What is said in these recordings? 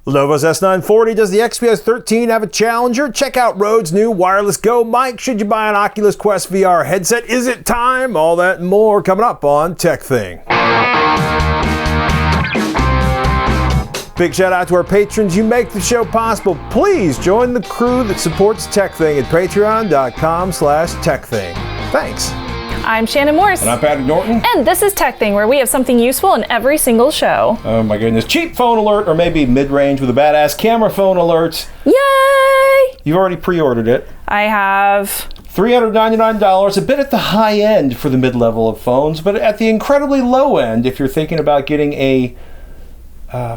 Lenovo's S940 does the XPS 13 have a challenger? Check out Rode's new wireless Go mic. Should you buy an Oculus Quest VR headset? Is it time? All that and more coming up on TekThing. Big shout out to our patrons. You make the show possible. Please join the crew that supports TekThing at patreon.com/TekThing. Thanks. I'm Shannon Morse. And I'm Patrick Norton. And this is TekThing, where we have something useful in every single show. Oh my goodness. Cheap phone alert, or maybe mid-range with a badass camera phone alert. Yay! You've already pre-ordered it. I have. $399, a bit at the high end for the mid-level of phones, but at the incredibly low end if you're thinking about getting a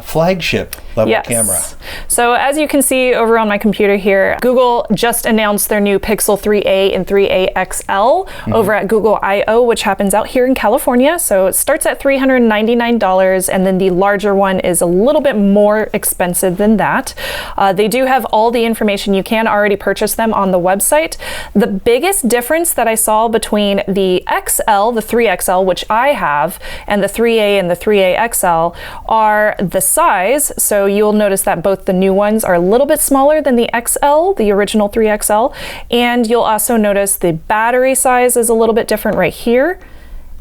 flagship level camera. So as you can see over on my computer here, Google just announced their new Pixel 3a and 3a XL over at Google I/O, which happens out here in California. So it starts at $399, and then the larger one is a little bit more expensive than that. They do have all the information. You can already purchase them on the website. The biggest difference that I saw between the XL, the 3XL, which I have, and the 3a and the 3a XL are the size. So you'll notice that both the new ones are a little bit smaller than the XL, the original 3XL, and you'll also notice the battery size is a little bit different right here.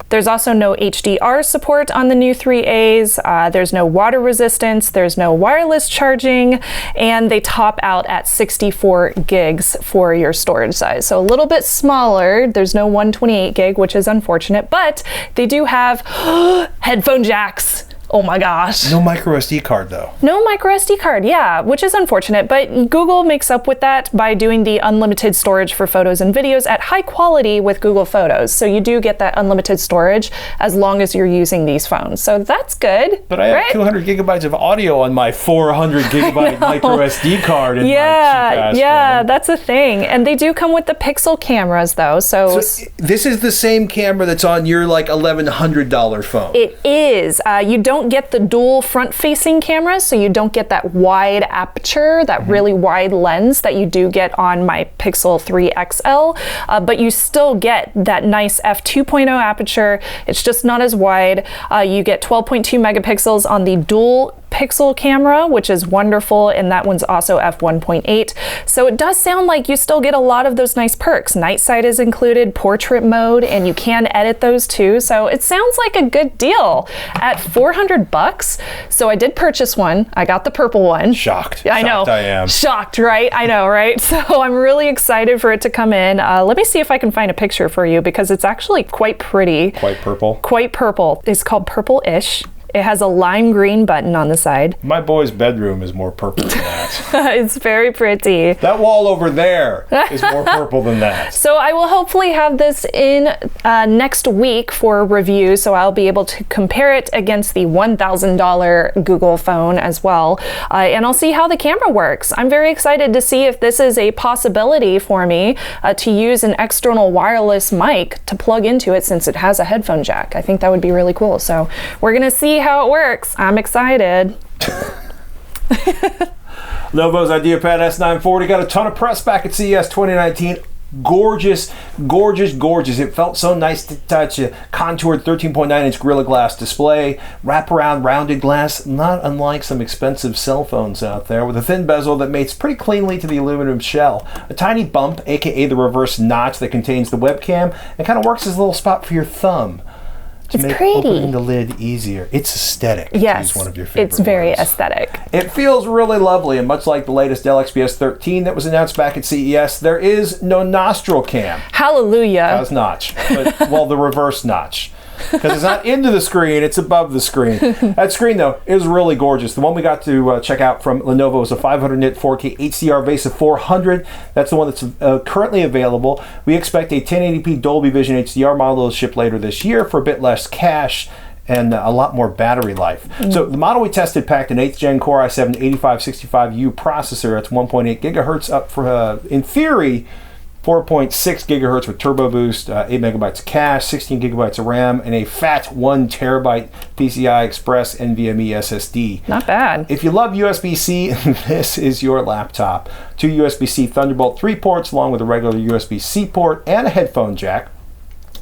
There's also no HDR support on the new 3As. There's no water resistance. There's no wireless charging, and they top out at 64 gigs for your storage size. So a little bit smaller. There's no 128 gig, which is unfortunate, but they do have headphone jacks. Oh my gosh. No micro SD card though. No micro SD card, yeah, which is unfortunate, but Google makes up with that by doing the unlimited storage for photos and videos at high quality with Google Photos. So you do get that unlimited storage as long as you're using these phones. So that's good. But I have 200 gigabytes of audio on my 400 gigabyte micro SD card in my cheap-ass phone. That's a thing. And they do come with the Pixel cameras though. So this is the same camera that's on your like $1,100 phone. It is. You don't get the dual front-facing cameras, so you don't get that wide aperture, that really wide lens that you do get on my Pixel 3 XL, but you still get that nice f2.0 aperture. It's just not as wide. You get 12.2 megapixels on the dual pixel camera, which is wonderful, and that one's also f1.8. So it does sound like you still get a lot of those nice perks. Night sight is included, portrait mode, and you can edit those too. So it sounds like a good deal at $400. So I did purchase one. I got the purple one. Shocked. I know. Shocked I am. Shocked, right? I know, right? So I'm really excited for it to come in. Let me see if I can find a picture for you because it's actually quite pretty. Quite purple? Quite purple. It's called Purple-ish. It has a lime green button on the side. My boy's bedroom is more purple than that. It's very pretty. That wall over there is more purple than that. So I will hopefully have this in next week for review, so I'll be able to compare it against the $1,000 Google phone as well, and I'll see how the camera works. I'm very excited to see if this is a possibility for me to use an external wireless mic to plug into it since it has a headphone jack. I think that would be really cool. So we're gonna see how it works. I'm excited. Lenovo's IdeaPad S940 got a ton of press back at CES 2019. Gorgeous, gorgeous, gorgeous. It felt so nice to touch. A contoured 13.9-inch Gorilla Glass display, wraparound rounded glass, not unlike some expensive cell phones out there, with a thin bezel that mates pretty cleanly to the aluminum shell. A tiny bump, aka the reverse notch, that contains the webcam and kind of works as a little spot for your thumb. It's pretty. Opening the lid easier. It's aesthetic. Yes, to use one of your favorite it's very words. Aesthetic. It feels really lovely, and much like the latest Dell XPS 13 that was announced back at CES, there is no nostril cam. Hallelujah. That's notch. But, well, the reverse notch. Because it's not into the screen, it's above the screen. That screen, though, is really gorgeous. The one we got to check out from Lenovo is a 500-nit 4K HDR VESA 400. That's the one that's currently available. We expect a 1080p Dolby Vision HDR model to ship later this year for a bit less cash and a lot more battery life. So the model we tested packed an 8th gen Core i7-8565U processor. That's 1.8 gigahertz up for, in theory, 4.6 gigahertz with turbo boost, 8 megabytes of cache, 16 gigabytes of RAM, and a fat 1 terabyte PCI Express NVMe SSD. Not bad. If you love USB-C, this is your laptop. 2 USB-C Thunderbolt 3 ports along with a regular USB-C port and a headphone jack.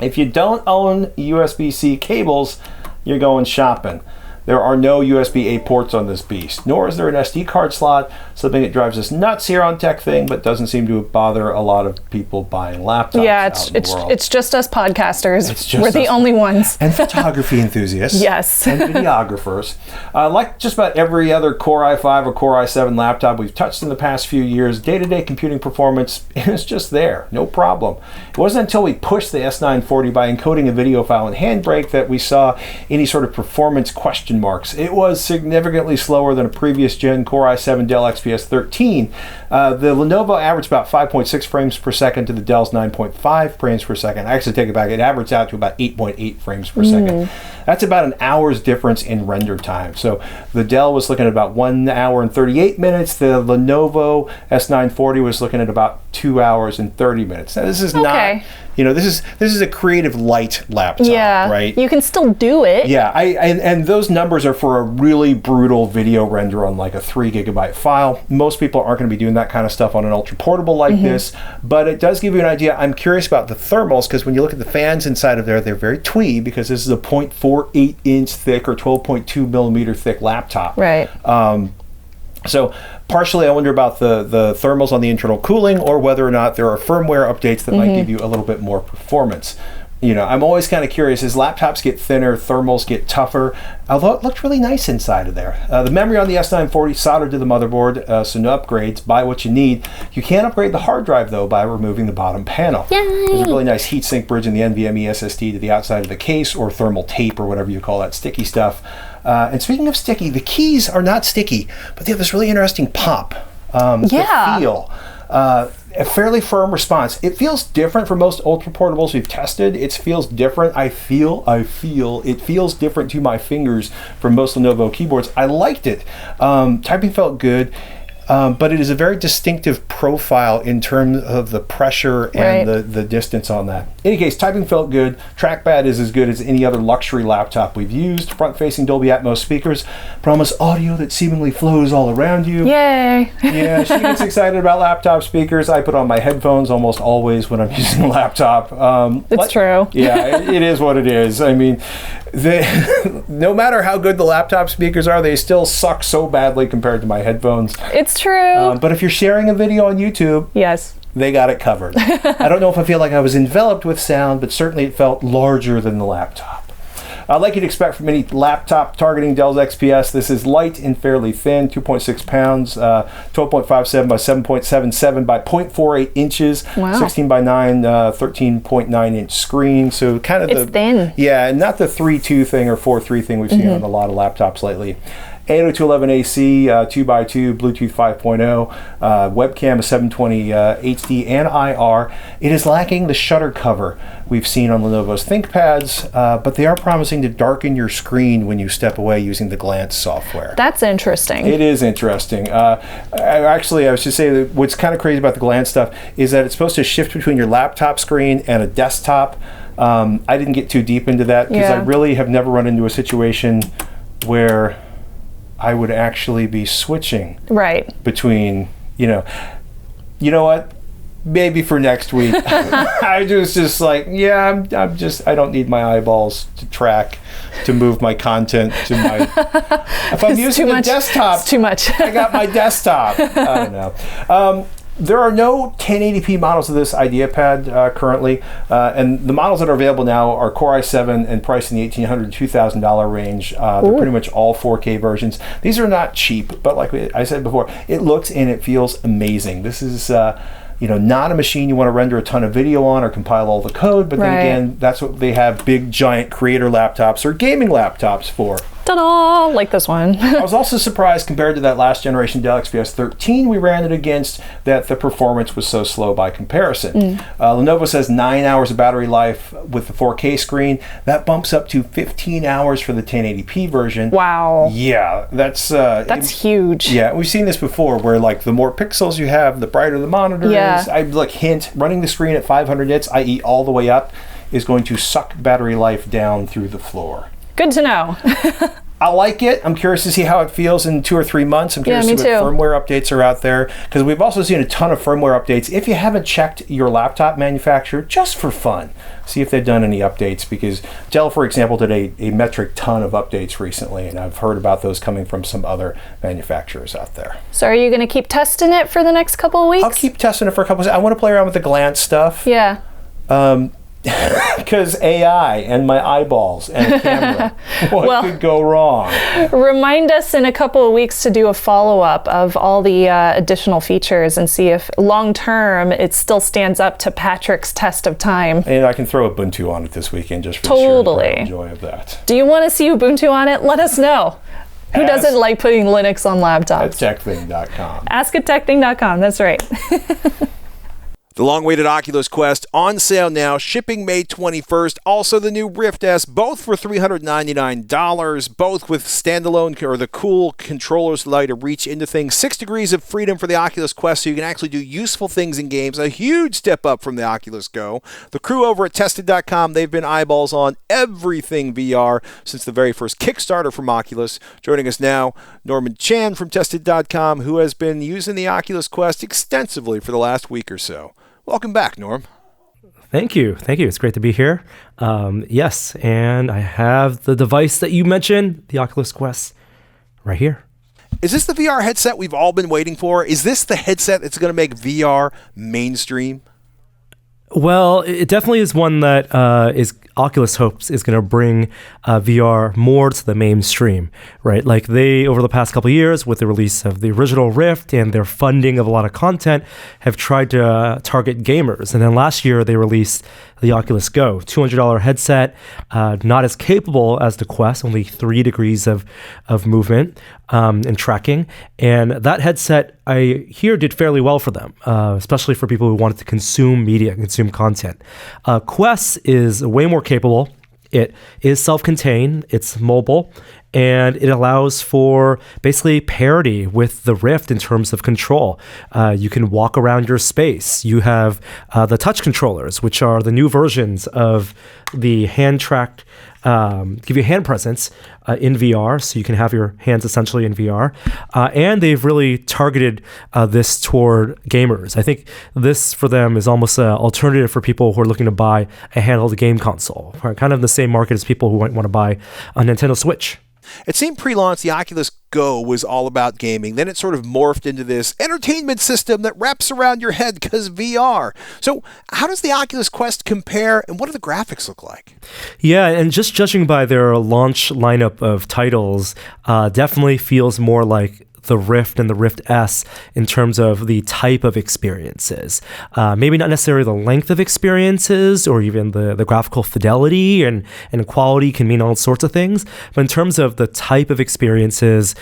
If you don't own USB-C cables, you're going shopping. There are no USB-A ports on this beast, nor is there an SD card slot, something that drives us nuts here on TekThing, but doesn't seem to bother a lot of people buying laptops out in the world. It's just us podcasters. It's just We're the only ones. And photography enthusiasts. Yes. And videographers. Like just about every other Core i5 or Core i7 laptop we've touched in the past few years, day-to-day computing performance is just there. No problem. It wasn't until we pushed the S940 by encoding a video file in Handbrake that we saw any sort of performance question marks. It was significantly slower than a previous gen Core i7 Dell XPS 13. The Lenovo averaged about 5.6 frames per second to the Dell's 9.5 frames per second. I actually take it back. It averaged out to about 8.8 frames per second. That's about an hour's difference in render time. So the Dell was looking at about 1 hour and 38 minutes. The Lenovo S940 was looking at about 2 hours and 30 minutes. Now this is not, you know, this is a creative light laptop, right? You can still do it. Yeah, and those numbers are for a really brutal video render on like a 3 gigabyte file. Most people aren't going to be doing that kind of stuff on an ultra portable like this, but it does give you an idea. I'm curious about the thermals because when you look at the fans inside of there, they're very twee because this is a 0.48 inch thick or 12.2 millimeter thick laptop. Right. So partially I wonder about the thermals on the internal cooling or whether or not there are firmware updates that might give you a little bit more performance. You know, I'm always kind of curious, as laptops get thinner, thermals get tougher, although it looked really nice inside of there. The memory on the S940 soldered to the motherboard, so no upgrades, buy what you need. You can upgrade the hard drive though by removing the bottom panel. Yay! There's a really nice heatsink bridge in the NVMe SSD to the outside of the case, or thermal tape, or whatever you call that sticky stuff. And speaking of sticky, the keys are not sticky, but they have this really interesting pop. The feel. A fairly firm response. It feels different from most ultra portables we've tested. It feels different. I feel it feels different to my fingers from most Lenovo keyboards. I liked it. Typing felt good. But it is a very distinctive profile in terms of the pressure and the distance on that. In any case, typing felt good. Trackpad is as good as any other luxury laptop we've used. Front-facing Dolby Atmos speakers promise audio that seemingly flows all around you. Yay! Yeah, she gets excited about laptop speakers. I put on my headphones almost always when I'm using a laptop. It's true. Yeah, it is what it is. I mean, no matter how good the laptop speakers are, they still suck so badly compared to my headphones. It's true. But if you're sharing a video on YouTube, yes, they got it covered. I don't know if I feel like I was enveloped with sound, but certainly it felt larger than the laptop. Like you'd expect from any laptop targeting Dell's XPS, this is light and fairly thin, 2.6 pounds, 12.57 by 7.77 by 0.48 inches, 16 by 9, 13.9 inch screen. So kind of it's thin. Yeah, and not the 3.2 thing or 4.3 thing we've seen on a lot of laptops lately. 802.11ac, 2x2, Bluetooth 5.0, webcam is 720 HD and IR. It is lacking the shutter cover we've seen on Lenovo's ThinkPads, but they are promising to darken your screen when you step away using the Glance software. That's interesting. It is interesting. Actually, I was just saying that what's kind of crazy about the Glance stuff is that it's supposed to shift between your laptop screen and a desktop. I didn't get too deep into that because I really have never run into a situation where I would actually be switching between, you know what? Maybe for next week. I was just like, yeah, I don't need my eyeballs to track, to move my content to my. If I'm using the desktop, it's too much. I got my desktop. I don't know. There are no 1080p models of this IdeaPad currently, and the models that are available now are Core i7 and priced in the $1,800 to $2,000 range. They're pretty much all 4K versions. These are not cheap, but like I said before, it looks and it feels amazing. This is not a machine you want to render a ton of video on or compile all the code, but then again, that's what they have big, giant creator laptops or gaming laptops for. Ta-da! Like this one. I was also surprised compared to that last generation Dell XPS 13 we ran it against that the performance was so slow by comparison. Lenovo says 9 hours of battery life with the 4K screen. That bumps up to 15 hours for the 1080p version. Wow. Yeah, that's huge. Yeah, we've seen this before where like the more pixels you have, the brighter the monitor is. I like hint, running the screen at 500 nits, i.e. all the way up, is going to suck battery life down through the floor. Good to know. I like it. I'm curious to see how it feels in 2 or 3 months. I'm curious me to see what too. firmware updates are out there, because we've also seen a ton of firmware updates. If you haven't checked your laptop manufacturer, just for fun, see if they've done any updates, because Dell, for example, did a metric ton of updates recently, and I've heard about those coming from some other manufacturers out there. So are you going to keep testing it for the next couple of weeks? I'll keep testing it for a couple of. I want to play around with the glance stuff. Yeah. Because AI and my eyeballs and a camera, what could go wrong? Remind us in a couple of weeks to do a follow-up of all the additional features and see if long-term it still stands up to Patrick's test of time. And I can throw Ubuntu on it this weekend just for Totally. the sheer joy of that. Do you want to see Ubuntu on it? Let us know. Who doesn't like putting Linux on laptops? At TekThing.com. Ask at TekThing.com, that's right. The long-awaited Oculus Quest on sale now, shipping May 21st. Also the new Rift S, both for $399, both with standalone or the cool controllers that allow you to reach into things. 6 degrees of freedom for the Oculus Quest, so you can actually do useful things in games. A huge step up from the Oculus Go. The crew over at Tested.com, they've been eyeballs on everything VR since the very first Kickstarter from Oculus. Joining us now, Norman Chan from Tested.com, who has been using the Oculus Quest extensively for the last week or so. Welcome back, Norm. Thank you. It's great to be here. Yes, and I have the device that you mentioned, the Oculus Quest, right here. Is this the VR headset we've all been waiting for? Is this the headset that's going to make VR mainstream? Well, it definitely is one that Oculus hopes is going to bring VR more to the mainstream, right? Like they, over the past couple of years, with the release of the original Rift and their funding of a lot of content, have tried to target gamers. And then last year, they released the Oculus Go, $200 headset, not as capable as the Quest, only 3 degrees of movement and tracking. And that headset, I hear, did fairly well for them, especially for people who wanted to consume media, consume content. Quest is way more capable. It is self-contained, it's mobile, and it allows for basically parity with the Rift in terms of control. You can walk around your space. You have the touch controllers, which are the new versions of the hand-tracked, give you hand presence in VR, so you can have your hands essentially in VR. And they've really targeted this toward gamers. I think this, for them, is almost an alternative for people who are looking to buy a handheld game console, kind of the same market as people who might want to buy a Nintendo Switch. It seemed pre-launch the Oculus Go was all about gaming. Then it sort of morphed into this entertainment system that wraps around your head because VR. So how does the Oculus Quest compare, and what do the graphics look like? Yeah, and just judging by their launch lineup of titles, definitely feels more like the Rift and the Rift S in terms of the type of experiences. Maybe not necessarily the length of experiences or even the graphical fidelity and quality can mean all sorts of things. But in terms of the type of experiences,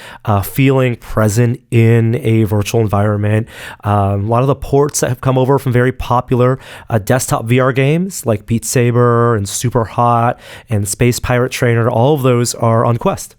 feeling present in a virtual environment, a lot of the ports that have come over from very popular desktop VR games like Beat Saber and Super Hot and Space Pirate Trainer, all of those are on Quest.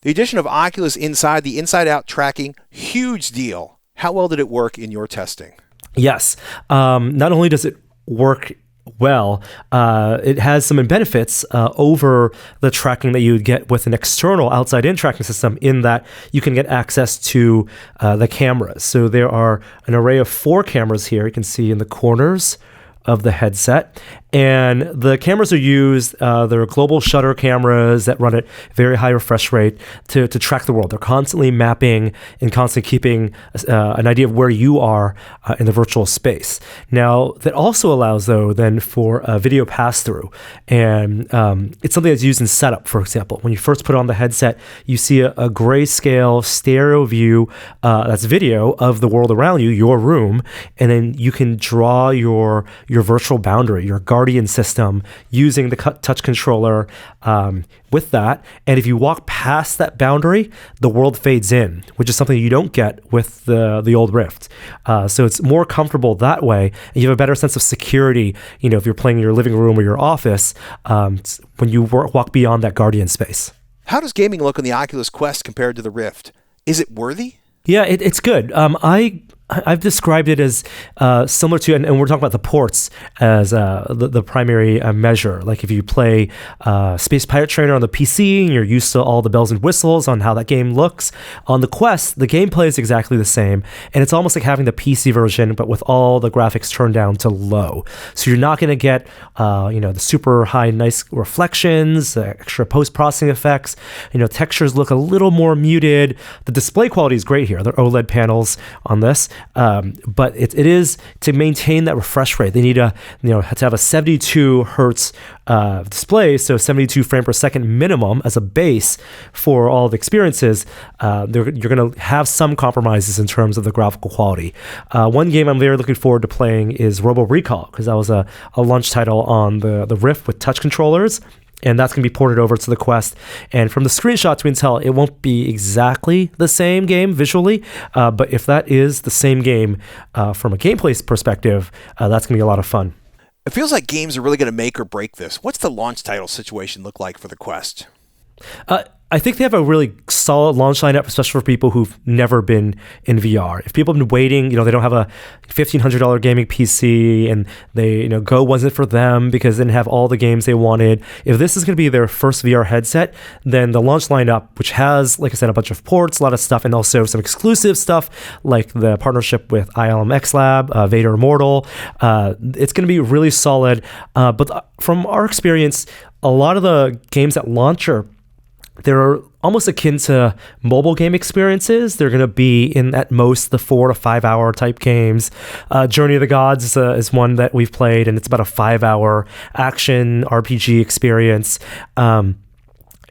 The addition of Oculus Inside, the inside-out tracking, huge deal. How well did it work in your testing? Yes. Not only does it work well, it has some benefits over the tracking that you would get with an external outside-in tracking system, in that you can get access to the cameras. So there are an array of 4 cameras here. You can see in the corners of the headset. And the cameras are used, they're global shutter cameras that run at very high refresh rate to track the world. They're constantly mapping and constantly keeping an idea of where you are in the virtual space. Now, that also allows, though, then for a video pass-through. And it's something that's used in setup, for example. When you first put on the headset, you see a grayscale stereo view that's video of the world around you, your room, and then you can draw your virtual boundary, your guardian system, using the touch controller with that. And if you walk past that boundary, the world fades in, which is something you don't get with the old Rift. So it's more comfortable that way. And you have a better sense of security, if you're playing in your living room or your office, when you walk beyond that guardian space. How does gaming look on the Oculus Quest compared to the Rift? Is it worthy? Yeah, it's good. I I've described it as similar to, and we're talking about the ports as the primary measure. Like if you play Space Pirate Trainer on the PC and you're used to all the bells and whistles on how that game looks, on the Quest, the gameplay is exactly the same. And it's almost like having the PC version, but with all the graphics turned down to low. So you're not going to get, the super high, nice reflections, extra post-processing effects. Textures look a little more muted. The display quality is great here. They're OLED panels on this. But it is to maintain that refresh rate. They need to have a 72 hertz display, so 72 frame per second minimum as a base for all the experiences. You're going to have some compromises in terms of the graphical quality. One game I'm very looking forward to playing is Robo Recall, because that was a launch title on the Rift with touch controllers. And that's going to be ported over to the Quest. And from the screenshots we can tell, it won't be exactly the same game visually. But if that is the same game from a gameplay perspective, that's going to be a lot of fun. It feels like games are really going to make or break this. What's the launch title situation look like for the Quest? I think they have a really solid launch lineup, especially for people who've never been in VR. If people have been waiting, they don't have a $1,500 gaming PC and they, Go wasn't for them because they didn't have all the games they wanted. If this is going to be their first VR headset, then the launch lineup, which has, like I said, a bunch of ports, a lot of stuff, and also some exclusive stuff like the partnership with ILM Lab, Vader Immortal, it's going to be really solid. But from our experience, a lot of the games at launch they're almost akin to mobile game experiences. They're going to be in at most the 4 to 5 hour type games. Journey of the Gods is one that we've played, and it's about a 5 hour action RPG experience. And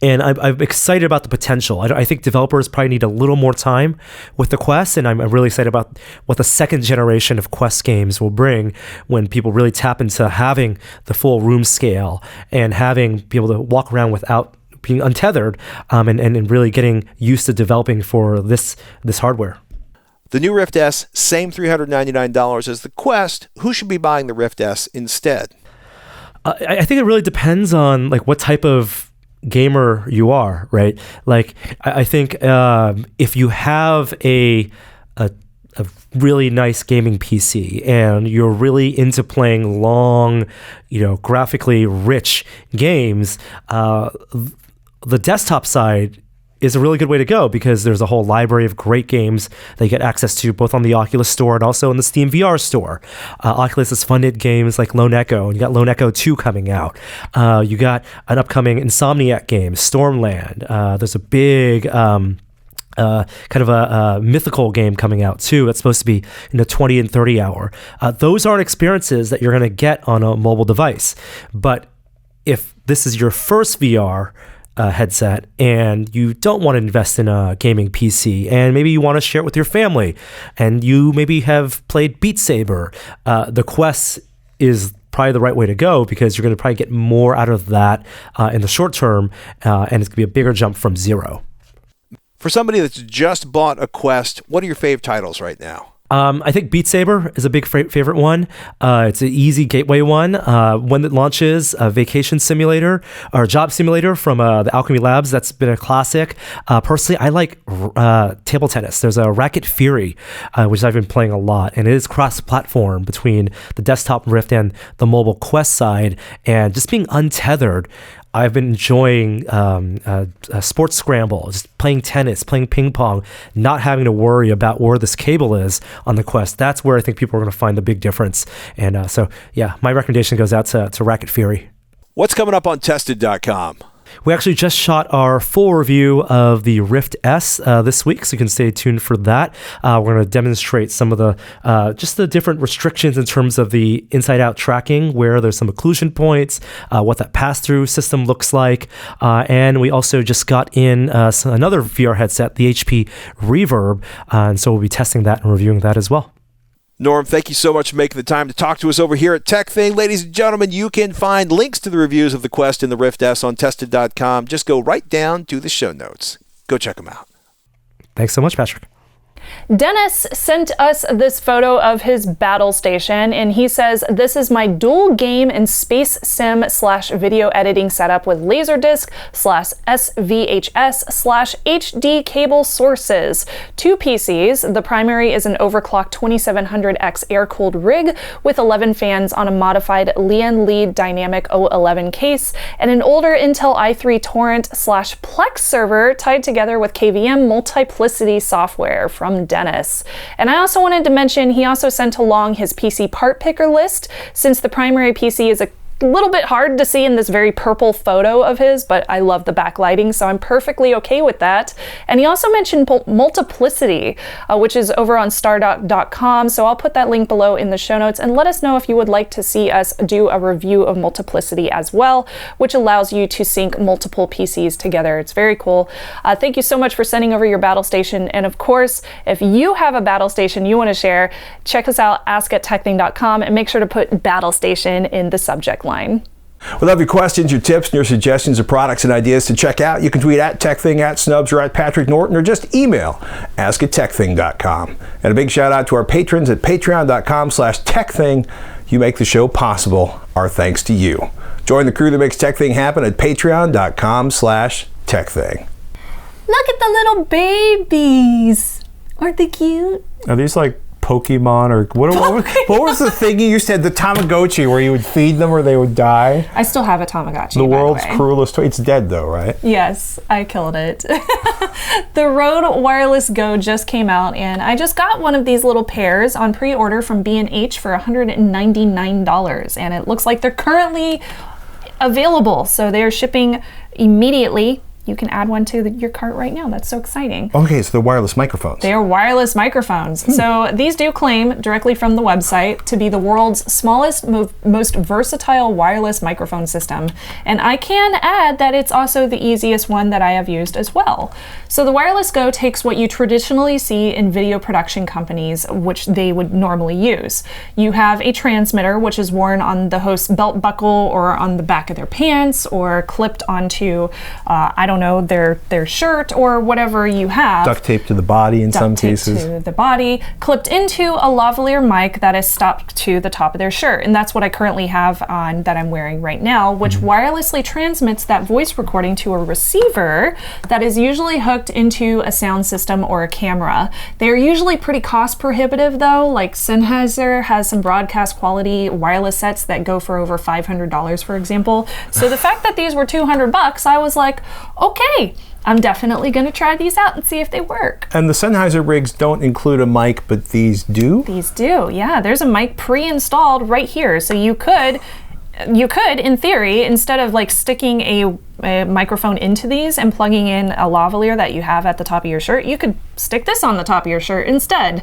I'm excited about the potential. I think developers probably need a little more time with the Quest, and I'm really excited about what the second generation of Quest games will bring when people really tap into having the full room scale and be able to walk around without being untethered, and really getting used to developing for this hardware. The new Rift S, same $399 as the Quest. Who should be buying the Rift S instead? I think it really depends on what type of gamer you are, right? I think if you have a really nice gaming PC and you're really into playing long, graphically rich games, the desktop side is a really good way to go because there's a whole library of great games that you get access to both on the Oculus Store and also in the Steam VR Store. Oculus has funded games like Lone Echo, and you got Lone Echo 2 coming out. You got an upcoming Insomniac game, Stormland. There's a big kind of a mythical game coming out too that's supposed to be in the 20 and 30 hour. Those aren't experiences that you're going to get on a mobile device. But if this is your first VR headset and you don't want to invest in a gaming PC and maybe you want to share it with your family and you maybe have played Beat Saber, the Quest is probably the right way to go because you're going to probably get more out of that in the short term, and it's going to be a bigger jump from zero. For somebody that's just bought a Quest, what are your fave titles right now? I think Beat Saber is a big favorite one. It's an easy gateway one. When it launches, a vacation simulator or job simulator from the Alchemy Labs, that's been a classic. Personally, I like table tennis. There's a Racket Fury, which I've been playing a lot, and it is cross-platform between the desktop Rift and the mobile Quest side, and just being untethered. I've been enjoying sports scramble, just playing tennis, playing ping pong, not having to worry about where this cable is on the Quest. That's where I think people are going to find the big difference. And so, my recommendation goes out to Racket Fury. What's coming up on Tested.com? We actually just shot our full review of the Rift S this week, so you can stay tuned for that. We're going to demonstrate some of the just the different restrictions in terms of the inside-out tracking, where there's some occlusion points, what that pass-through system looks like, and we also just got in another VR headset, the HP Reverb, and so we'll be testing that and reviewing that as well. Norm, thank you so much for making the time to talk to us over here at TekThing. Ladies and gentlemen, you can find links to the reviews of the Quest and the Rift S on Tested.com. Just go right down to the show notes. Go check them out. Thanks so much, Patrick. Dennis sent us this photo of his battle station, and he says, "This is my dual game and space sim / video editing setup with Laserdisc / SVHS / HD cable sources. 2 PCs. The primary is an overclocked 2700X air-cooled rig with 11 fans on a modified Lian Li Dynamic 011 case, and an older Intel i3 torrent / Plex server tied together with KVM multiplicity software," from Dennis. And I also wanted to mention, he also sent along his PC part picker list, since the primary PC is a little bit hard to see in this very purple photo of his, but I love the backlighting, so I'm perfectly okay with that. And he also mentioned multiplicity, which is over on stardock.com, so I'll put that link below in the show notes, and let us know if you would like to see us do a review of multiplicity as well, which allows you to sync multiple PCs together. It's very cool. Thank you so much for sending over your battle station, and of course, if you have a battle station you want to share, check us out, ask@tekthing.com, and make sure to put battle station in the subject line. We love your questions, your tips, and your suggestions of products and ideas to check out. You can tweet at TekThing, at Snubs, or at Patrick Norton, or just email ask@tekthing.com. And a big shout out to our patrons at patreon.com/TekThing. You make the show possible. Our thanks to you. Join the crew that makes TekThing happen at patreon.com/TekThing. Look at the little babies. Aren't they cute? Are these like Pokemon, or what was the thing you used to have, the Tamagotchi, where you would feed them or they would die? I still have a Tamagotchi. The world's by the way. cruelest toy. It's dead though, right? Yes, I killed it. The Rode Wireless Go just came out, and I just got one of these little pairs on pre-order from B&H for $199, and it looks like they're currently available, so they're shipping immediately. You can add one to your cart right now. That's so exciting. Okay, so they're wireless microphones. They are wireless microphones. So these do claim directly from the website to be the world's smallest, most versatile wireless microphone system. And I can add that it's also the easiest one that I have used as well. So the Wireless Go takes what you traditionally see in video production companies, which they would normally use. You have a transmitter, which is worn on the host's belt buckle or on the back of their pants, or clipped onto, I don't know, their shirt or whatever you have. Duct tape to the body in some cases. Duct tape to the body, clipped into a lavalier mic that is stopped to the top of their shirt. And that's what I currently have on that I'm wearing right now, which wirelessly transmits that voice recording to a receiver that is usually hooked into a sound system or a camera. They're usually pretty cost prohibitive though, like Sennheiser has some broadcast quality wireless sets that go for over $500, for example. So the fact that these were $200, I was like, okay, I'm definitely going to try these out and see if they work. And the Sennheiser rigs don't include a mic, but these do? These do, yeah. There's a mic pre-installed right here. So you could, in theory, instead of like sticking a microphone into these and plugging in a lavalier that you have at the top of your shirt, you could stick this on the top of your shirt instead.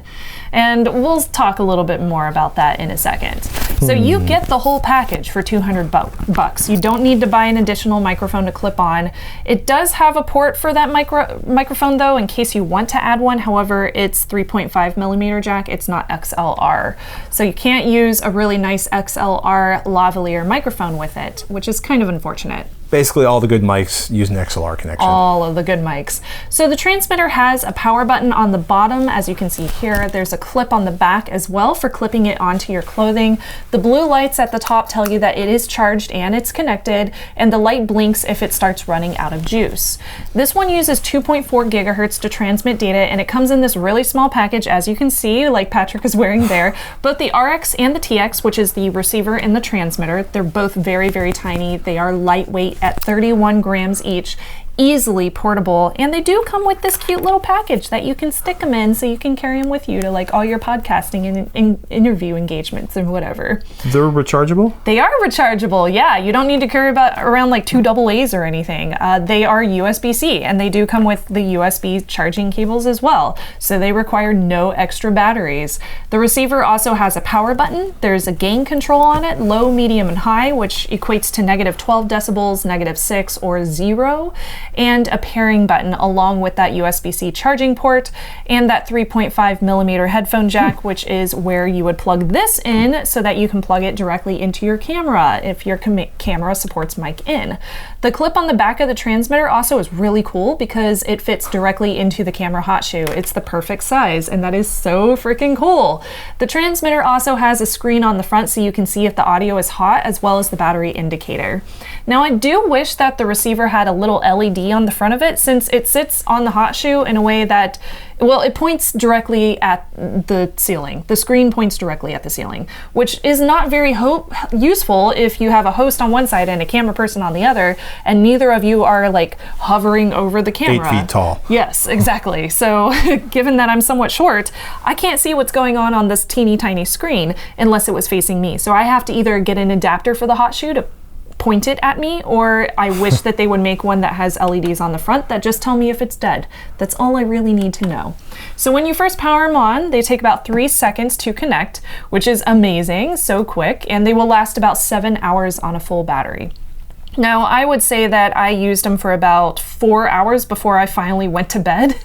And we'll talk a little bit more about that in a second. So you get the whole package for $200. You don't need to buy an additional microphone to clip on. It does have a port for that microphone though, in case you want to add one. However, it's 3.5 millimeter jack. It's not XLR. So you can't use a really nice XLR lavalier microphone with it, which is kind of unfortunate. Basically all the good mics use an XLR connection. All of the good mics. So the transmitter has a power button on the bottom, as you can see here. There's a clip on the back as well for clipping it onto your clothing. The blue lights at the top tell you that it is charged and it's connected, and the light blinks if it starts running out of juice. This one uses 2.4 gigahertz to transmit data, and it comes in this really small package, as you can see, like Patrick is wearing there. Both the RX and the TX, which is the receiver and the transmitter, they're both very, very tiny. They are lightweight at 31 grams each, easily portable, and they do come with this cute little package that you can stick them in so you can carry them with you to like all your podcasting and interview engagements and whatever. They're rechargeable? They are rechargeable, yeah. You don't need to carry around like 2 AA's or anything. They are USB-C, and they do come with the USB charging cables as well, so they require no extra batteries. The receiver also has a power button. There's a gain control on it, low, medium, and high, which equates to -12 decibels, -6, or 0. and a pairing button along with that USB-C charging port and that 3.5 millimeter headphone jack, which is where you would plug this in so that you can plug it directly into your camera if your camera supports mic in. The clip on the back of the transmitter also is really cool because it fits directly into the camera hot shoe. It's the perfect size, and that is so freaking cool. The transmitter also has a screen on the front so you can see if the audio is hot, as well as the battery indicator. Now, I do wish that the receiver had a little LED on the front of it, since it sits on the hot shoe in a way that, well, it points directly at the ceiling. The screen points directly at the ceiling, which is not very useful if you have a host on one side and a camera person on the other, and neither of you are like hovering over the camera. 8 feet tall. Yes, exactly. So given that I'm somewhat short, I can't see what's going on this teeny tiny screen unless it was facing me. So I have to either get an adapter for the hot shoe to point it at me, or I wish that they would make one that has LEDs on the front that just tell me if it's dead. That's all I really need to know. So when you first power them on, they take about 3 seconds to connect, which is amazing, so quick, and they will last about 7 hours on a full battery. Now, I would say that I used them for about 4 hours before I finally went to bed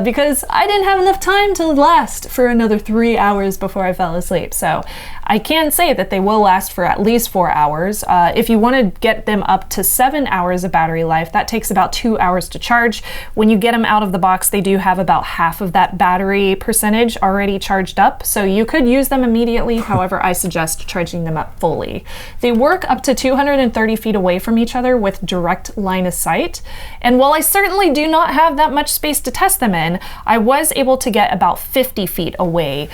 because I didn't have enough time to last for another 3 hours before I fell asleep. So I can say that they will last for at least 4 hours. If you want to get them up to 7 hours of battery life, that takes about 2 hours to charge. When you get them out of the box, they do have about half of that battery percentage already charged up, so you could use them immediately. However, I suggest charging them up fully. They work up to 230 feet away from each other with direct line of sight. And while I certainly do not have that much space to test them in, I was able to get about 50 feet away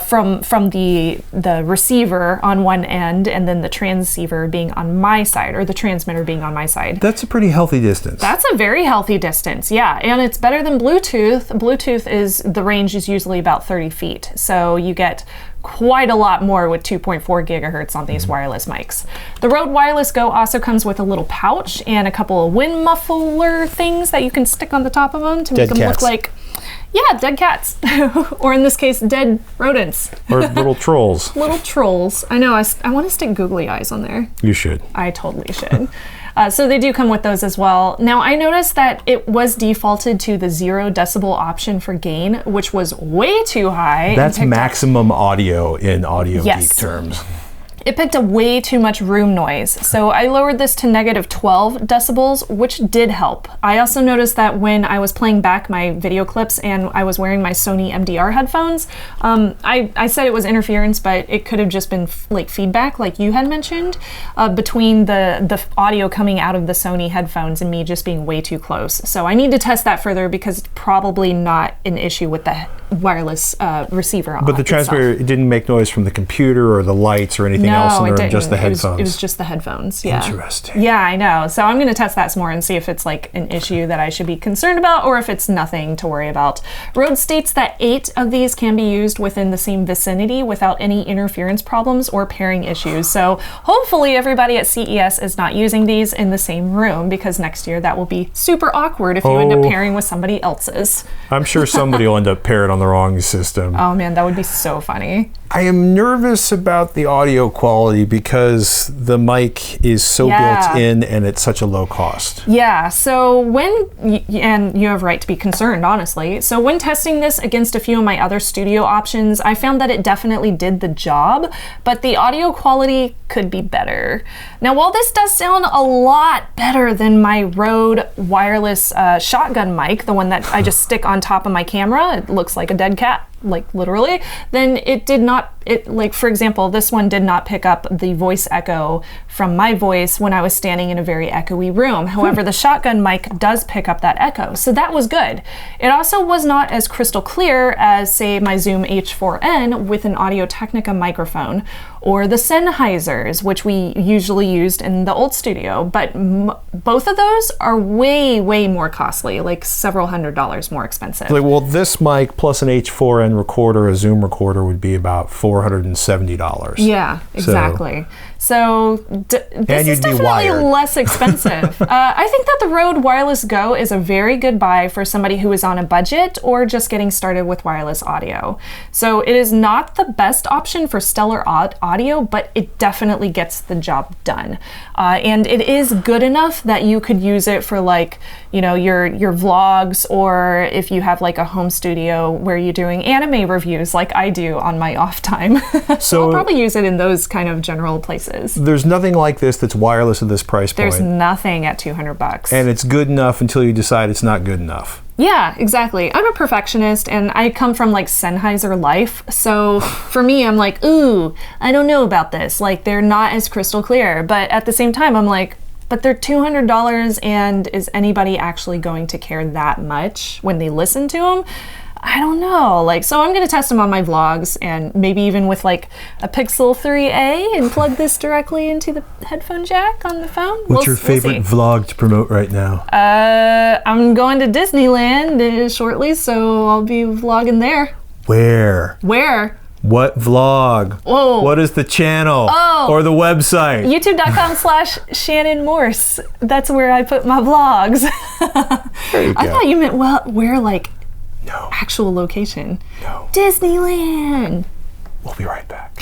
from the receiver on one end, and then the transceiver being on my side, or the transmitter being on my side. That's a pretty healthy distance. That's a very healthy distance, yeah. And it's better than Bluetooth. Bluetooth the range is usually about 30 feet. So you get quite a lot more with 2.4 gigahertz on these wireless mics. The Rode Wireless Go also comes with a little pouch and a couple of wind muffler things that you can stick on the top of them to make them look like, yeah, dead cats. Or in this case, dead rodents. Or little trolls. Little trolls. I know, I want to stick googly eyes on there. You should. I totally should. So they do come with those as well. Now, I noticed that it was defaulted to the 0 decibel option for gain, which was way too high. That's maximum audio in audio geek terms. It picked up way too much room noise, so I lowered this to negative 12 decibels, which did help. I also noticed that when I was playing back my video clips and I was wearing my Sony MDR headphones, I said it was interference, but it could have just been like feedback, like you had mentioned, between the audio coming out of the Sony headphones and me just being way too close. So I need to test that further because it's probably not an issue with the wireless receiver. But the transmitter, it didn't make noise from the computer or the lights or anything else in the room, just the headphones. It was just the headphones, yeah. Interesting. Yeah, I know. So I'm going to test that some more and see if it's like an issue that I should be concerned about or if it's nothing to worry about. Rode states that 8 of these can be used within the same vicinity without any interference problems or pairing issues. So hopefully everybody at CES is not using these in the same room, because next year that will be super awkward if you end up pairing with somebody else's. I'm sure somebody will end up paired on the wrong system. Oh man, that would be so funny. I am nervous about the audio quality because the mic is so built in and it's such a low cost. Yeah, so and you have right to be concerned, honestly. So when testing this against a few of my other studio options, I found that it definitely did the job, but the audio quality could be better. Now, while this does sound a lot better than my Rode wireless shotgun mic, the one that I just stick on top of my camera, it looks like a dead cat, like literally, then it did not, like for example, this one did not pick up the voice echo from my voice when I was standing in a very echoey room. However, the shotgun mic does pick up that echo, so that was good. It also was not as crystal clear as, say, my Zoom H4n with an Audio-Technica microphone, or the Sennheisers, which we usually used in the old studio, but both of those are way, way more costly, like several $100s more expensive. Like, well, this mic plus an H4n end recorder, a Zoom recorder, would be about $470. Yeah, exactly. So this is definitely less expensive. I think that the Rode Wireless Go is a very good buy for somebody who is on a budget or just getting started with wireless audio. So it is not the best option for stellar audio, but it definitely gets the job done. And it is good enough that you could use it for like, you know, your vlogs, or if you have like a home studio where you're doing anime reviews like I do on my off time. So I'll probably use it in those kind of general places. There's nothing like this that's wireless at this price point. There's nothing at $200. And it's good enough until you decide it's not good enough. Yeah, exactly. I'm a perfectionist and I come from like Sennheiser life. So for me, I'm like, ooh, I don't know about this. Like they're not as crystal clear. But at the same time, I'm like, but they're $200, and is anybody actually going to care that much when they listen to them? I don't know. Like, so I'm going to test them on my vlogs, and maybe even with like a Pixel 3a, and plug this directly into the headphone jack on the phone. What's your favorite vlog to promote right now? I'm going to Disneyland shortly, so I'll be vlogging there. Where? What vlog? Whoa. What is the channel? Oh. Or the website? YouTube.com/Shannon Morse. That's where I put my vlogs. There you go. I thought you meant, well, where like No. actual location. No. Disneyland. We'll be right back.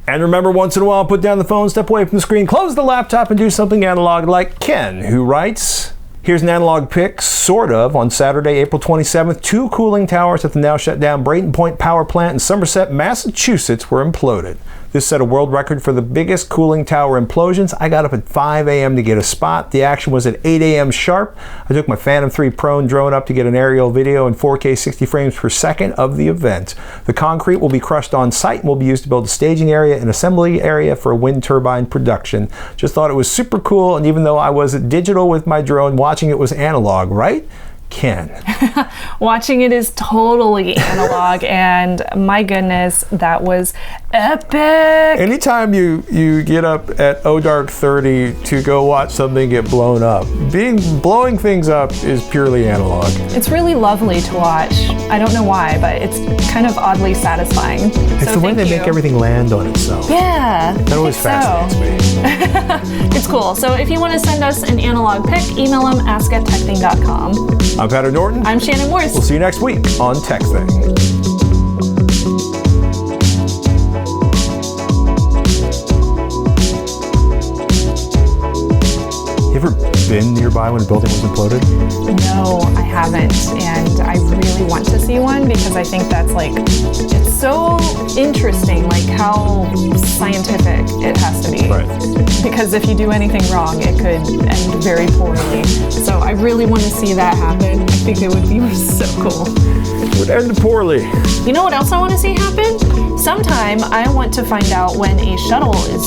And remember, once in a while, put down the phone, step away from the screen, close the laptop, and do something analog like Ken, who writes, here's an analog pic, sort of, on Saturday, April 27th. 2 cooling towers at the now shut down Brayton Point Power Plant in Somerset, Massachusetts were imploded. This set a world record for the biggest cooling tower implosions. I got up at 5 a.m. to get a spot. The action was at 8 a.m. sharp. I took my Phantom 3 Prone drone up to get an aerial video in 4K 60 frames per second of the event. The concrete will be crushed on site and will be used to build a staging area and assembly area for wind turbine production. Just thought it was super cool, and even though I was digital with my drone, watching it was analog, right? Ken. Watching it is totally analog, and my goodness, that was epic. Anytime you get up at dark 30 to go watch something get blown up, blowing things up is purely analog. It's really lovely to watch. I don't know why, but it's kind of oddly satisfying. It's the way they make everything land on itself. Yeah. That always fascinates me. It's cool. So if you want to send us an analog pic, email them, ask@tektthing.com. I'm Patrick Norton. I'm Shannon Morse. We'll see you next week on TekThing. You ever been nearby when a building was imploded? No, I haven't, and I really want to see one because I think that's like, it's so interesting, like how scientific it has to be. Right. Because if you do anything wrong, it could end very poorly. So I really want to see that happen. I think it would be so cool. It would end poorly. You know what else I want to see happen? Sometime I want to find out when a shuttle is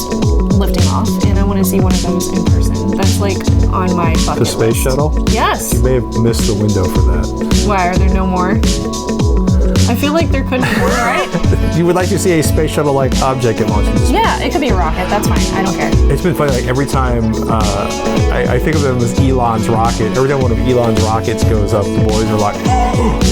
lifting off, and I want to see one of those in person. That's like on my bucket list. The space shuttle? Yes. You may have missed the window for that. Why, are there no more? I feel like there could be more, right? You would like to see a space shuttle-like object get launched into space. Yeah, it could be a rocket. That's fine. I don't care. It's been funny, like every time I think of them as Elon's rocket, every time one of Elon's rockets goes up, the boys are like,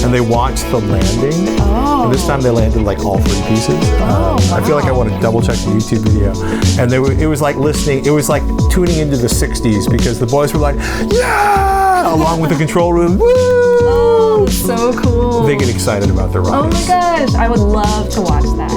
and they watch the landing. Oh. And this time they landed like all 3 pieces. Wow. I feel like I want to double check the YouTube video. And it was like listening, it was like tuning into the 60s because the boys were like, yeah, along with the control room, woo! Oh, so cool. They get excited about their rockets. Oh my gosh, I would love to watch that.